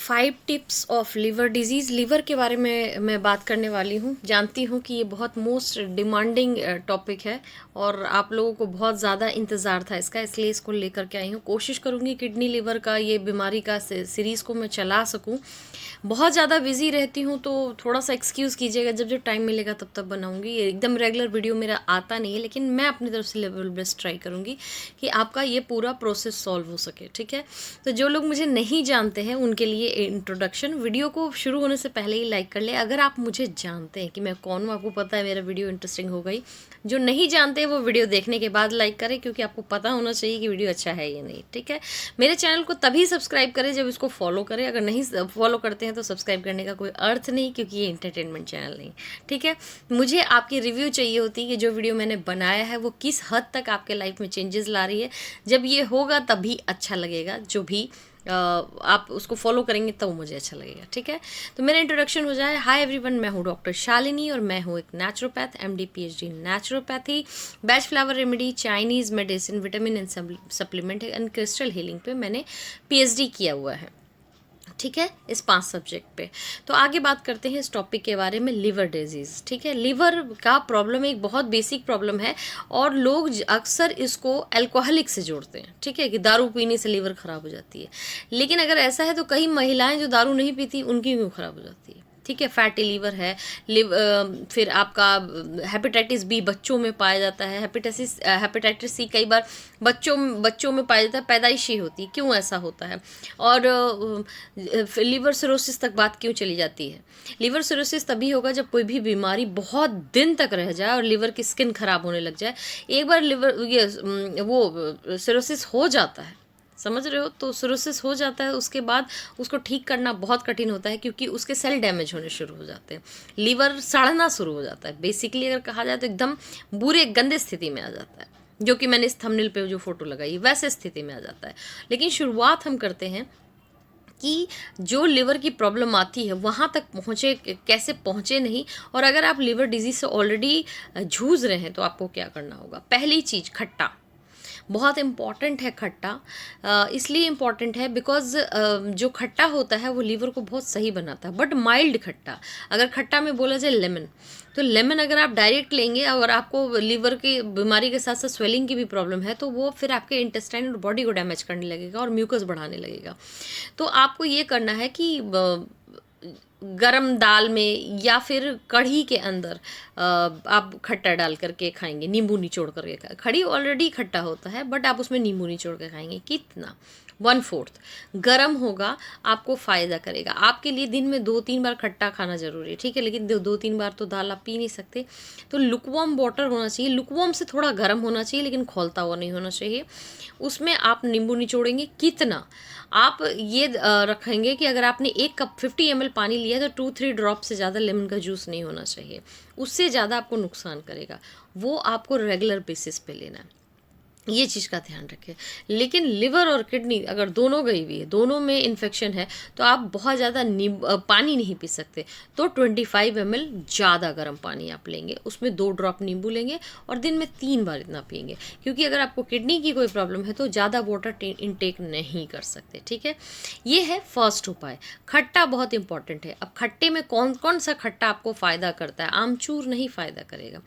5 tips of liver disease. Liver के बारे में मैं बात करने वाली हूँ। जानती हूँ कि ये बहुत मोस्ट डिमांडिंग टॉपिक है और आप लोगों को बहुत ज़्यादा इंतज़ार था इसका, इसलिए इसको लेकर के आई हूँ। कोशिश करूँगी किडनी लिवर का ये बीमारी का सीरीज़ को मैं चला सकूँ। बहुत ज़्यादा बिजी रहती हूँ तो थोड़ा सा एक्सक्यूज़ कीजिएगा, जब जब टाइम मिलेगा तब तब बनाऊँगी। ये एकदम रेगुलर वीडियो मेरा आता नहीं है, लेकिन मैं अपनी तरफ से लेवल बेस्ट ट्राई करूँगी कि आपका ये पूरा प्रोसेस सॉल्व हो सके, ठीक है। तो जो लोग मुझे नहीं जानते हैं उनके लिए इंट्रोडक्शन, वीडियो को शुरू होने से पहले ही लाइक कर ले। अगर आप मुझे जानते हैं कि मैं कौन हूँ, आपको पता है मेरा वीडियो इंटरेस्टिंग हो गई। जो नहीं जानते वो वीडियो देखने के बाद लाइक करें, क्योंकि आपको पता होना चाहिए कि वीडियो अच्छा है या नहीं, ठीक है। मेरे चैनल को तभी सब्सक्राइब करें जब इसको फॉलो करें। अगर नहीं फॉलो करते हैं तो सब्सक्राइब करने का कोई अर्थ नहीं, क्योंकि ये इंटरटेनमेंट चैनल नहीं, ठीक है। मुझे आपकी रिव्यू चाहिए होती है कि जो वीडियो मैंने बनाया है वो किस हद तक आपके लाइफ में चेंजेस ला रही है। जब ये होगा तभी अच्छा लगेगा, जो भी आप उसको फॉलो करेंगे तब मुझे अच्छा लगेगा, ठीक है। तो मेरा इंट्रोडक्शन हो जाए। हाय एवरीवन, मैं हूँ डॉक्टर शालिनी और मैं हूँ एक naturopath, MD PhD naturopathy, batch flower remedy, Chinese medicine, vitamin and supplement and crystal healing पे मैंने पीएचडी किया हुआ है, ठीक है, इस 5 सब्जेक्ट पे। तो आगे बात करते हैं इस टॉपिक के बारे में, लिवर डिजीज़, ठीक है। लिवर का प्रॉब्लम एक बहुत बेसिक प्रॉब्लम है और लोग अक्सर इसको अल्कोहलिक से जोड़ते हैं, ठीक है, कि दारू पीने से लिवर ख़राब हो जाती है। लेकिन अगर ऐसा है तो कई महिलाएं जो दारू नहीं पीती उनकी क्यों ख़राब हो जाती है, ठीक है। फैटी लीवर है, फिर आपका हेपेटाइटिस बी बच्चों में पाया जाता है। हेपेटाइटिस सी कई बार बच्चों में पाया जाता है, पैदाइशी होती है। क्यों ऐसा होता है? और लिवर सिरोसिस तक बात क्यों चली जाती है? लिवर सिरोसिस तभी होगा जब कोई भी बीमारी बहुत दिन तक रह जाए और लिवर की स्किन खराब होने लग जाए। एक बार लिवर वो सिरोसिस हो जाता है, समझ रहे हो, तो सिरोसिस हो जाता है, उसके बाद उसको ठीक करना बहुत कठिन होता है, क्योंकि उसके सेल डैमेज होने शुरू हो जाते हैं, लिवर सड़ना शुरू हो जाता है। बेसिकली अगर कहा जाए तो एकदम बुरे गंदे स्थिति में आ जाता है, जो कि मैंने इस थंबनेल पे जो फोटो लगाई वैसे स्थिति में आ जाता है। लेकिन शुरुआत हम करते हैं कि जो लिवर की प्रॉब्लम आती है वहाँ तक पहुँचे, कैसे पहुँचे नहीं। और अगर आप लिवर डिजीज़ से ऑलरेडी जूझ रहे हैं तो आपको क्या करना होगा। पहली चीज़, खट्टा बहुत इम्पॉर्टेंट है। खट्टा इसलिए इम्पॉर्टेंट है बिकॉज जो खट्टा होता है वो लीवर को बहुत सही बनाता है, बट माइल्ड खट्टा। अगर खट्टा में बोला जाए लेमन, तो लेमन अगर आप डायरेक्ट लेंगे और आपको लीवर की बीमारी के साथ साथ स्वेलिंग की भी प्रॉब्लम है, तो वो फिर आपके इंटेस्टाइन और बॉडी को डैमेज करने लगेगा और म्यूकस बढ़ाने लगेगा। तो आपको ये करना है कि गरम दाल में या फिर कढ़ी के अंदर आप खट्टा डाल करके खाएंगे, नींबू निचोड़ करके। कढ़ी ऑलरेडी खट्टा होता है, बट आप उसमें नींबू निचोड़ के खाएंगे। कितना? 1/4 गरम होगा, आपको फ़ायदा करेगा। आपके लिए दिन में 2-3 बार खट्टा खाना ज़रूरी है, ठीक है, लेकिन 2-3 बार तो दाल आप पी नहीं सकते। तो लुकवार्म वाटर होना चाहिए, लुकवार्म से थोड़ा गर्म होना चाहिए, लेकिन खौलता हुआ नहीं होना चाहिए। उसमें आप नींबू निचोड़ेंगे। कितना? आप ये रखेंगे कि अगर आपने 1 कप 50 ml पानी लिया तो 2-3 ड्रॉप से ज़्यादा लेमन का जूस नहीं होना चाहिए, उससे ज़्यादा आपको नुकसान करेगा। वो आपको रेगुलर बेसिस पे लेना है, ये चीज़ का ध्यान रखें। लेकिन लिवर और किडनी अगर दोनों गई हुई है, दोनों में इन्फेक्शन है, तो आप बहुत ज़्यादा पानी नहीं पी सकते। तो 25 ml ज़्यादा गर्म पानी आप लेंगे, उसमें 2 ड्रॉप नींबू लेंगे और दिन में 3 बार इतना पियेंगे। क्योंकि अगर आपको किडनी की कोई प्रॉब्लम है तो ज़्यादा वाटर इनटेक नहीं कर सकते, ठीक है। ये है फर्स्ट उपाय। खट्टा बहुत इंपॉर्टेंट है। अब खट्टे में कौन कौन सा खट्टा आपको फ़ायदा करता है? आमचूर नहीं फ़ायदा करेगा।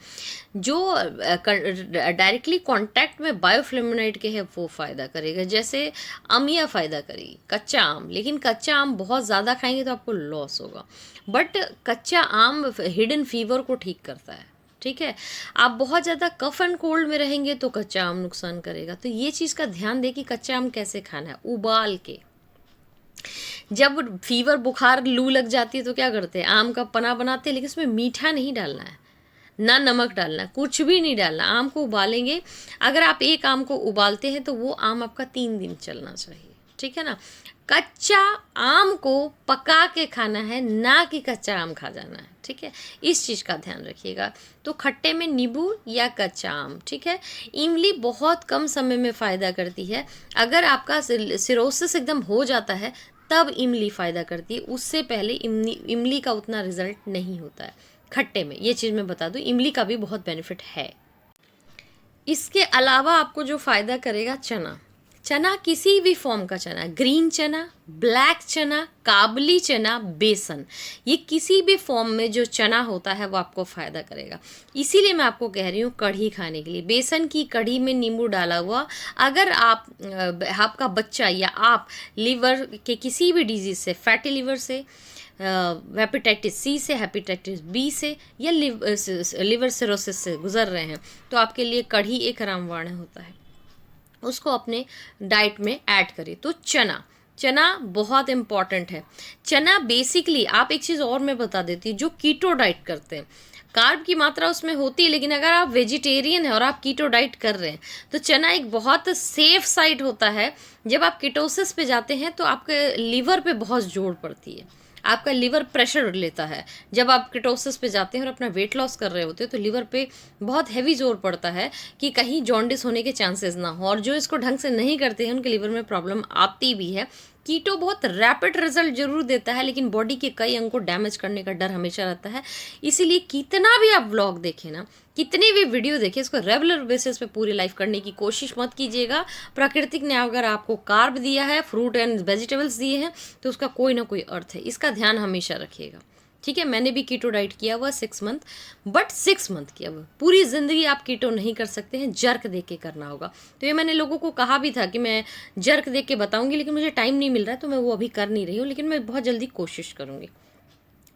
जो डायरेक्टली कांटेक्ट में बायोफ्लेवोनोइड के है वो फ़ायदा करेगा। जैसे अमिया फ़ायदा करेगी, कच्चा आम। लेकिन कच्चा आम बहुत ज़्यादा खाएंगे तो आपको लॉस होगा, बट कच्चा आम हिडन फीवर को ठीक करता है, ठीक है। आप बहुत ज़्यादा कफ एंड कोल्ड में रहेंगे तो कच्चा आम नुकसान करेगा। तो ये चीज़ का ध्यान दें कि कच्चा आम कैसे खाना है, उबाल के। जब फीवर बुखार लू लग जाती है तो क्या करते हैं, आम का पना बनाते हैं, लेकिन उसमें मीठा नहीं डालना है, ना नमक डालना है, कुछ भी नहीं डालना। आम को उबालेंगे। अगर आप एक आम को उबालते हैं तो वो आम आपका 3 दिन चलना चाहिए, ठीक है ना। कच्चा आम को पका के खाना है, ना कि कच्चा आम खा जाना है, ठीक है। इस चीज़ का ध्यान रखिएगा। तो खट्टे में नींबू या कच्चा आम, ठीक है। इमली बहुत कम समय में फ़ायदा करती है। अगर आपका सिरोसिस एकदम हो जाता है तब इमली फ़ायदा करती है, उससे पहले इमली का उतना रिजल्ट नहीं होता है खट्टे में। ये चीज़ मैं बता दूं, इमली का भी बहुत बेनिफिट है। इसके अलावा आपको जो फ़ायदा करेगा, चना। चना किसी भी फॉर्म का चना, ग्रीन चना, ब्लैक चना, काबली चना, बेसन, ये किसी भी फॉर्म में जो चना होता है वो आपको फ़ायदा करेगा। इसीलिए मैं आपको कह रही हूँ कढ़ी खाने के लिए, बेसन की कढ़ी में नींबू डाला हुआ। अगर आप आपका बच्चा या आप लीवर के किसी भी डिजीज़ से, फैटी लीवर से, हेपेटाइटिस सी से, हेपेटाइटिस बी से, या लिवर सिरोसिस से गुजर रहे हैं, तो आपके लिए कढ़ी एक रामबाण होता है, उसको अपने डाइट में ऐड करिए। तो चना बहुत इम्पॉर्टेंट है। चना बेसिकली, आप एक चीज़ और मैं बता देती हूँ, जो कीटो डाइट करते हैं, कार्ब की मात्रा उसमें होती है, लेकिन अगर आप वेजिटेरियन हैं और आप कीटो डाइट कर रहे हैं तो चना एक बहुत सेफ साइड होता है। जब आप कीटोसिस पे जाते हैं तो आपके लीवर पे बहुत जोर पड़ती है, आपका लीवर प्रेशर लेता है। जब आप कीटोसिस पे जाते हैं और अपना वेट लॉस कर रहे होते हैं तो लीवर पे बहुत हैवी जोर पड़ता है कि कहीं जॉन्डिस होने के चांसेस ना हो, और जो इसको ढंग से नहीं करते हैं उनके लीवर में प्रॉब्लम आती भी है। कीटो बहुत रैपिड रिजल्ट जरूर देता है, लेकिन बॉडी के कई अंग को डैमेज करने का डर हमेशा रहता है। इसीलिए कितना भी आप व्लॉग देखें ना, कितनी भी वीडियो देखें, इसको रेगुलर बेसिस पे पूरी लाइफ करने की कोशिश मत कीजिएगा। प्राकृतिक ने अगर आपको कार्ब दिया है, फ्रूट एंड वेजिटेबल्स दिए हैं, तो उसका कोई ना कोई अर्थ है, इसका ध्यान हमेशा रखिएगा। ठीक है, मैंने भी कीटो डाइट किया हुआ 6 मंथ, बट 6 मंथ किया हुआ, पूरी ज़िंदगी आप कीटो नहीं कर सकते हैं, जर्क दे के करना होगा। तो ये मैंने लोगों को कहा भी था कि मैं जर्क दे के बताऊँगी, लेकिन मुझे टाइम नहीं मिल रहा है, तो मैं वो अभी कर नहीं रही हूँ, लेकिन मैं बहुत जल्दी कोशिश करूँगी।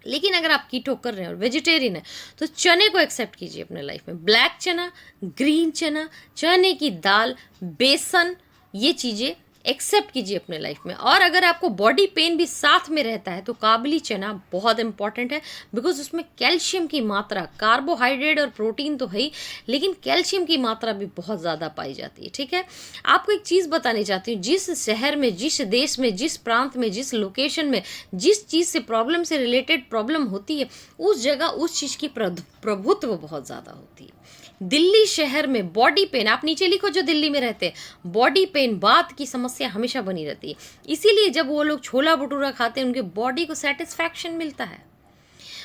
लेकिन अगर आप कीटो कर रहे हैं और वेजिटेरियन है तो चने को एक्सेप्ट कीजिए अपने लाइफ में। ब्लैक चना, ग्रीन चना, चने की दाल, बेसन, ये चीज़ें एक्सेप्ट कीजिए अपने लाइफ में। और अगर आपको बॉडी पेन भी साथ में रहता है तो काबली चना बहुत इंपॉर्टेंट है, बिकॉज उसमें कैल्शियम की मात्रा, कार्बोहाइड्रेट और प्रोटीन तो है ही, लेकिन कैल्शियम की मात्रा भी बहुत ज़्यादा पाई जाती है। ठीक है, आपको एक चीज़ बतानी चाहती हूँ, जिस शहर में, जिस देश में, जिस प्रांत में, जिस लोकेशन में जिस चीज़ से प्रॉब्लम से रिलेटेड प्रॉब्लम होती है, उस जगह उस चीज़ की प्रभुत्व बहुत ज़्यादा होती है। दिल्ली शहर में बॉडी पेन, आप नीचे लिखो जो दिल्ली में रहते हैं, बॉडी पेन, बात की समस्या हमेशा बनी रहती है। इसीलिए जब वो लोग छोला भटूरा खाते हैं उनके बॉडी को सेटिस्फैक्शन मिलता है,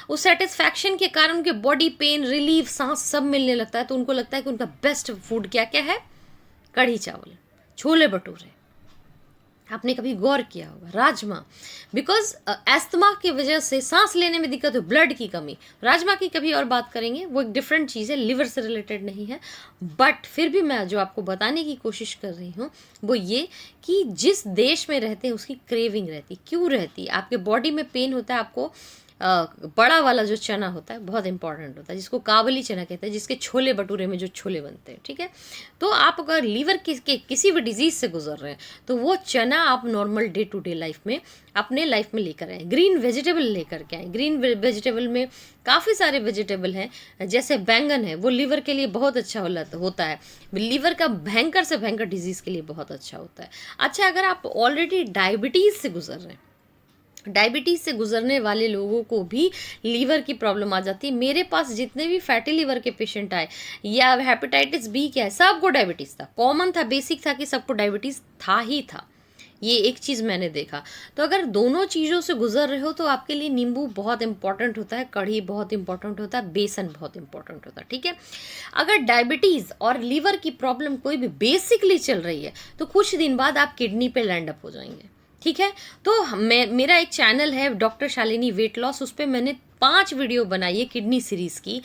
उस सेटिस्फैक्शन के कारण उनके बॉडी पेन, रिलीफ, सांस सब मिलने लगता है। तो उनको लगता है कि उनका बेस्ट फूड क्या क्या है, कढ़ी चावल, छोले भटूरे। आपने कभी गौर किया होगा, राजमा, बिकॉज एस्थमा की वजह से सांस लेने में दिक्कत हो, ब्लड की कमी। राजमा की कभी और बात करेंगे, वो एक डिफरेंट चीज़ है, लिवर से रिलेटेड नहीं है। बट फिर भी मैं जो आपको बताने की कोशिश कर रही हूँ वो ये कि जिस देश में रहते हैं उसकी क्रेविंग रहती, क्यों रहती है, आपके बॉडी में पेन होता है, आपको बड़ा वाला जो चना होता है बहुत इंपॉर्टेंट होता है, जिसको काबली चना कहते हैं, जिसके छोले भटूरे में जो छोले बनते हैं। ठीक है, तो आप अगर लीवर के किसी भी डिजीज़ से गुजर रहे हैं तो वो चना आप normal day to day life में अपने लाइफ में लेकर आए। ग्रीन वेजिटेबल लेकर के आए। ग्रीन वेजिटेबल में काफ़ी सारे वेजिटेबल हैं, जैसे बैंगन है, वो लीवर के लिए बहुत अच्छा होता है, लीवर का भयंकर से भयंकर डिजीज़ के लिए बहुत अच्छा होता है। अच्छा, अगर आप ऑलरेडी डायबिटीज़ से गुजर रहे हैं, डायबिटीज़ से गुजरने वाले लोगों को भी लीवर की प्रॉब्लम आ जाती है। मेरे पास जितने भी फैटी लीवर के पेशेंट आए या हेपेटाइटिस बी क्या है, सबको डायबिटीज़ था, कॉमन था, बेसिक था कि सबको डायबिटीज़ था ही था। ये एक चीज़ मैंने देखा। तो अगर दोनों चीज़ों से गुजर रहे हो तो आपके लिए नींबू बहुत इंपॉर्टेंट होता है, कढ़ी बहुत इंपॉर्टेंट होता है, बेसन बहुत इंपॉर्टेंट होता है। ठीक है, अगर डायबिटीज़ और लीवर की प्रॉब्लम कोई भी बेसिकली चल रही है तो कुछ दिन बाद आप किडनी पे लैंड अप हो जाएंगे। ठीक है, तो मेरा एक चैनल है डॉक्टर शालिनी वेट लॉस, उस पर मैंने 5 वीडियो बनाई है किडनी सीरीज़ की,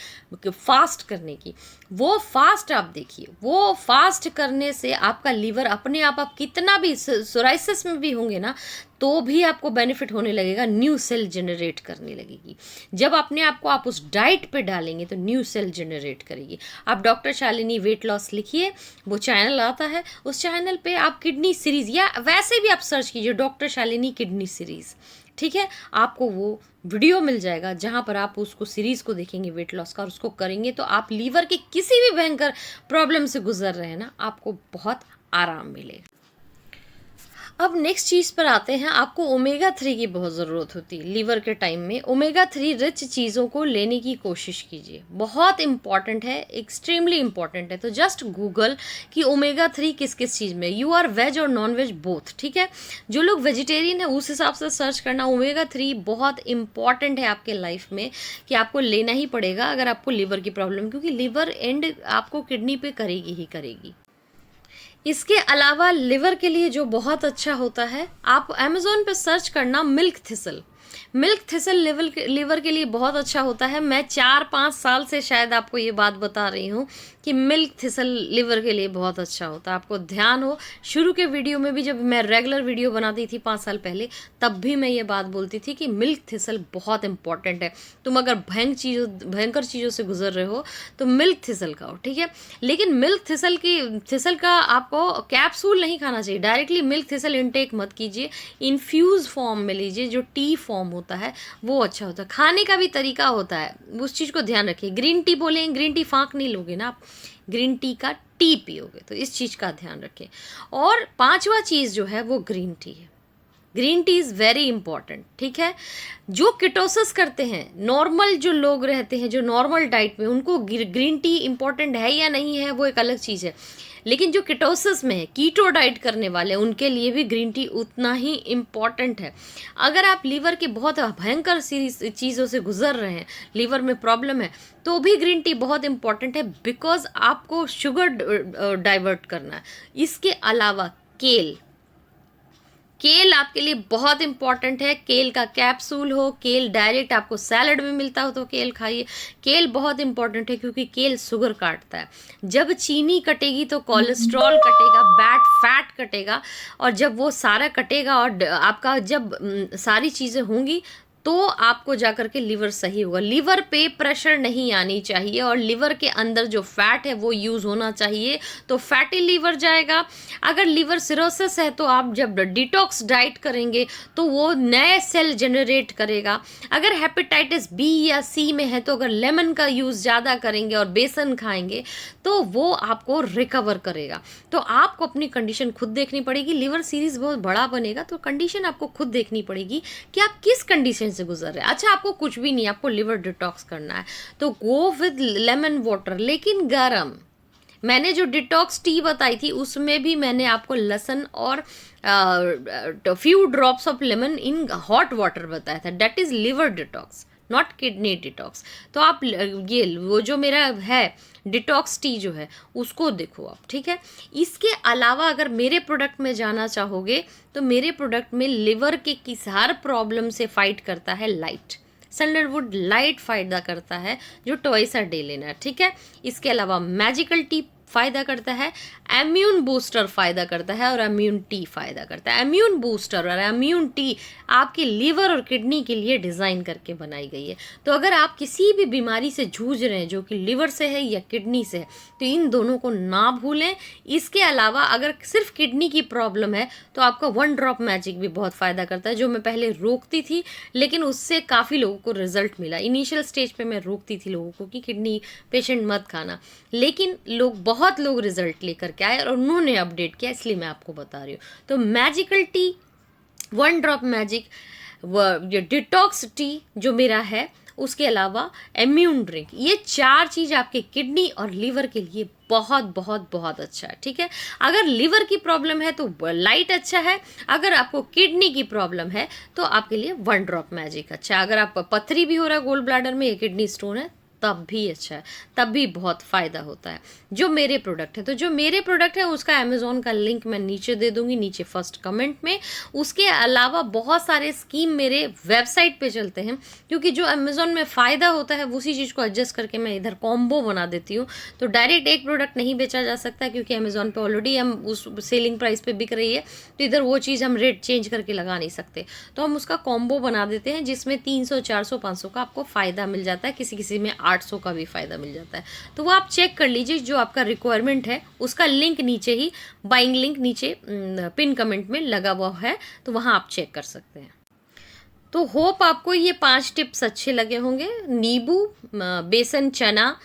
फास्ट करने की। वो फास्ट आप देखिए, वो फास्ट करने से आपका लीवर अपने आप कितना भी सोराइसिस में भी होंगे ना तो भी आपको बेनिफिट होने लगेगा, न्यू सेल जनरेट करने लगेगी। जब अपने आप को आप उस डाइट पे डालेंगे तो न्यू सेल जनरेट करेगी। आप डॉक्टर शालिनी वेट लॉस लिखिए, वो चैनल आता है, उस चैनल पे आप किडनी सीरीज़ या वैसे भी आप सर्च कीजिए डॉक्टर शालिनी किडनी सीरीज़। ठीक है, आपको वो वीडियो मिल जाएगा जहाँ पर आप उसको सीरीज़ को देखेंगे वेट लॉस का, और उसको करेंगे तो आप लीवर के किसी भी भयंकर प्रॉब्लम से गुजर रहे हैं ना, आपको बहुत आराम मिलेगा। अब नेक्स्ट चीज़ पर आते हैं, आपको ओमेगा 3 की बहुत ज़रूरत होती है लीवर के टाइम में। ओमेगा 3 रिच चीज़ों को लेने की कोशिश कीजिए, बहुत इंपॉर्टेंट है, एक्सट्रीमली इंपॉर्टेंट है। तो जस्ट गूगल कि ओमेगा 3 किस किस चीज़ में, यू आर वेज और नॉन वेज बोथ। ठीक है, जो लोग वेजिटेरियन है उस हिसाब से सर्च करना। ओमेगा 3 बहुत इंपॉर्टेंट है आपके लाइफ में, कि आपको लेना ही पड़ेगा अगर आपको लीवर की प्रॉब्लम, क्योंकि लीवर एंड आपको किडनी पे करेगी ही करेगी। इसके अलावा लिवर के लिए जो बहुत अच्छा होता है, आप अमेज़न पे सर्च करना milk thistle. Milk thistle liver के लिए बहुत अच्छा होता है। मैं 4-5 साल से शायद आपको ये बात बता रही हूँ कि मिल्क थिसल लिवर के लिए बहुत अच्छा होता है। आपको ध्यान हो, शुरू के वीडियो में भी जब मैं रेगुलर वीडियो बनाती थी 5 साल पहले, तब भी मैं ये बात बोलती थी कि मिल्क थिसल बहुत इंपॉर्टेंट है। तुम अगर भयंकर चीज़ों से गुजर रहे हो तो मिल्क थिसल खाओ, ठीक है। लेकिन मिल्क थिसल का आपको कैप्सूल नहीं खाना चाहिए, डायरेक्टली मिल्क थिसल इनटेक मत कीजिए, इन्फ्यूज़ फॉर्म में लीजिए, जो टी फॉर्म होता है वो अच्छा होता है। खाने का भी तरीका होता है, उस चीज़ को ध्यान रखिए। ग्रीन टी बोलें, ग्रीन टी फाँक नहीं लोगे ना आप, ग्रीन टी का टी पियोगे, तो इस चीज़ का ध्यान रखें। और 5वां चीज़ जो है वो ग्रीन टी है। Green tea is very important, ठीक है। जो किटोसिस करते हैं, नॉर्मल जो लोग रहते हैं, जो नॉर्मल डाइट में, उनको ग्रीन टी इंपॉर्टेंट है या नहीं है वो एक अलग चीज़ है। लेकिन जो किटोसिस में है, कीटो डाइट करने वाले, उनके लिए भी ग्रीन टी उतना ही इम्पॉर्टेंट है। अगर आप लीवर के बहुत भयंकर सी चीज़ों से गुजर रहे हैं, लीवर में प्रॉब्लम है, तो भी ग्रीन टी बहुत इंपॉर्टेंट है, बिकॉज आपको शुगर डाइवर्ट करना है। इसके अलावा केल आपके लिए बहुत इंपॉर्टेंट है। केल का कैप्सूल हो, केल डायरेक्ट आपको सैलड में मिलता हो तो केल खाइए। केल बहुत इंपॉर्टेंट है क्योंकि केल शुगर काटता है। जब चीनी कटेगी तो कोलेस्ट्रॉल कटेगा, बैड फैट कटेगा, और जब वो सारा कटेगा और आपका जब सारी चीज़ें होंगी तो आपको जाकर के लिवर सही होगा। लिवर पे प्रेशर नहीं आनी चाहिए, और लिवर के अंदर जो फैट है वो यूज़ होना चाहिए, तो फैटी लिवर जाएगा। अगर लिवर सिरोसिस है तो आप जब डिटॉक्स डाइट करेंगे तो वो नए सेल जनरेट करेगा। अगर हेपेटाइटिस बी या सी में है तो अगर लेमन का यूज़ ज़्यादा करेंगे और बेसन खाएंगे तो वो आपको रिकवर करेगा। तो आपको अपनी कंडीशन खुद देखनी पड़ेगी। लिवर सीरीज़ बहुत बड़ा बनेगा तो कंडीशन आपको खुद देखनी पड़ेगी कि आप किस कंडीशन से गुजर रहे हैं। अच्छा, आपको कुछ भी नहीं, आपको लिवर डिटॉक्स करना है तो गो विद लेमन वाटर, लेकिन गरम। मैंने जो डिटॉक्स टी बताई थी उसमें भी मैंने आपको लहसुन और few drops of lemon in hot water बताया था। That is liver detox, not kidney detox. तो आप ये वो जो मेरा है डिटॉक्स टी जो है उसको देखो आप, ठीक है। इसके अलावा अगर मेरे प्रोडक्ट में जाना चाहोगे तो मेरे प्रोडक्ट में लिवर के किस हर प्रॉब्लम से फाइट करता है लाइट, सैंडलवुड लाइट फायदा करता है, जो टॉयसा डे लेना, ठीक है। इसके अलावा मैजिकल टी फ़ायदा करता है, इम्यून बूस्टर फ़ायदा करता है, और इम्यून टी फ़ायदा करता है। इम्यून बूस्टर और इम्यून टी आपके लीवर और किडनी के लिए डिज़ाइन करके बनाई गई है। तो अगर आप किसी भी बीमारी से जूझ रहे हैं जो कि लीवर से है या किडनी से है, तो इन दोनों को ना भूलें। इसके अलावा अगर सिर्फ किडनी की प्रॉब्लम है तो आपका 1 ड्रॉप मैजिक भी बहुत फ़ायदा करता है, जो मैं पहले रोकती थी लेकिन उससे काफ़ी लोगों को रिजल्ट मिला। इनिशियल स्टेज पे मैं रोकती थी लोगों को कि किडनी पेशेंट मत खाना, लेकिन बहुत लोग रिजल्ट लेकर के आए और उन्होंने अपडेट किया, इसलिए मैं आपको बता रही हूँ। तो मैजिकल टी, 1 ड्रॉप मैजिक, जो डिटॉक्स टी जो मेरा है, उसके अलावा इम्यून ड्रिंक, ये 4 चीज़ आपके किडनी और लीवर के लिए बहुत बहुत बहुत अच्छा है, ठीक है। अगर लीवर की प्रॉब्लम है तो लाइट अच्छा है, अगर आपको किडनी की प्रॉब्लम है तो आपके लिए 1 ड्रॉप मैजिक अच्छा है। अगर आप पथरी भी हो रहा है गोल्ड ब्लैडर में या किडनी स्टोन है तब भी अच्छा है, तब भी बहुत फ़ायदा होता है। जो मेरे प्रोडक्ट है, तो जो मेरे प्रोडक्ट है उसका अमेज़ॉन का लिंक मैं नीचे दे दूंगी, नीचे फर्स्ट कमेंट में। उसके अलावा बहुत सारे स्कीम मेरे वेबसाइट पे चलते हैं, क्योंकि जो अमेज़ॉन में फ़ायदा होता है उसी चीज़ को एडजस्ट करके मैं इधर कॉम्बो बना देती हूँ। तो डायरेक्ट एक प्रोडक्ट नहीं बेचा जा सकता क्योंकि अमेज़ॉन पर ऑलरेडी हम उस सेलिंग प्राइस पर बिक रही है, तो इधर वो चीज़ हम रेट चेंज करके लगा नहीं सकते। तो हम उसका कॉम्बो बना देते हैं जिसमें 300, 400, 500 का आपको फ़ायदा मिल जाता है, किसी किसी में 800 का भी फ़ायदा मिल जाता है। तो वो आप चेक कर लीजिए, जो आपका रिक्वायरमेंट है उसका लिंक नीचे ही, बाइंग लिंक नीचे पिन कमेंट में लगा हुआ है, तो वहाँ आप चेक कर सकते हैं। तो होप आपको ये 5 टिप्स अच्छे लगे होंगे। नींबू, बेसन चना,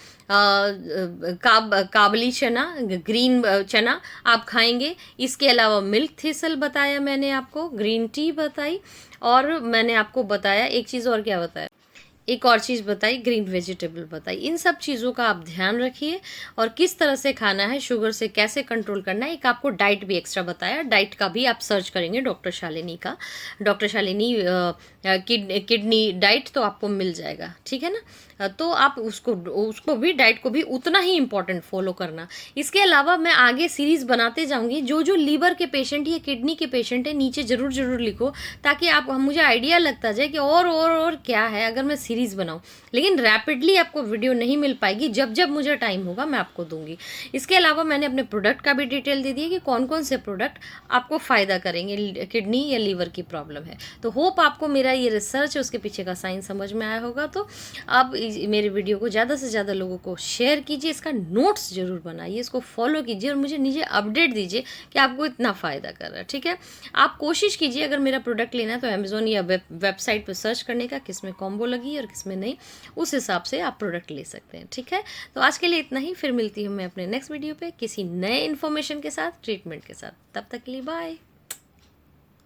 काबली चना, ग्रीन चना आप खाएंगे। इसके अलावा मिल्क थिसल बताया मैंने आपको, ग्रीन टी बताई, और मैंने आपको बताया एक चीज़ और, क्या बताया, एक और चीज़ बताई, ग्रीन वेजिटेबल बताई। इन सब चीज़ों का आप ध्यान रखिए और किस तरह से खाना है, शुगर से कैसे कंट्रोल करना है। एक आपको डाइट भी एक्स्ट्रा बताया, डाइट का भी आप सर्च करेंगे डॉक्टर शालिनी का, डॉक्टर शालिनी किडनी डाइट, तो आपको मिल जाएगा, ठीक है ना। तो आप उसको भी, डाइट को भी उतना ही इम्पोर्टेंट फॉलो करना। इसके अलावा मैं आगे सीरीज़ बनाते जाऊंगी, जो जो लीवर के पेशेंट या किडनी के पेशेंट है नीचे ज़रूर ज़रूर लिखो, ताकि आप मुझे आइडिया लगता जाए कि और क्या है अगर मैं सीरीज़ बनाऊं। लेकिन रैपिडली आपको वीडियो नहीं मिल पाएगी, जब जब मुझे टाइम होगा मैं आपको दूंगी। इसके अलावा मैंने अपने प्रोडक्ट का भी डिटेल दे दिया कि कौन कौन से प्रोडक्ट आपको फ़ायदा करेंगे, किडनी या लीवर की प्रॉब्लम है। तो होप आपको मेरा ये रिसर्च है उसके पीछे का साइंस समझ में आया होगा। तो आप मेरे वीडियो को ज़्यादा से ज़्यादा लोगों को शेयर कीजिए, इसका नोट्स ज़रूर बनाइए, इसको फॉलो कीजिए और मुझे नीचे अपडेट दीजिए कि आपको इतना फ़ायदा कर रहा है, ठीक है। आप कोशिश कीजिए अगर मेरा प्रोडक्ट लेना है तो अमेज़ोन या वेबसाइट पर सर्च करने का, किस में कॉम्बो लगी और किस में नहीं, उस हिसाब से आप प्रोडक्ट ले सकते हैं, ठीक है। तो आज के लिए इतना ही, फिर मिलती हूँ मैं अपने नेक्स्ट वीडियो पे किसी नए इन्फॉर्मेशन के साथ, ट्रीटमेंट के साथ। तब तक के लिए बाय।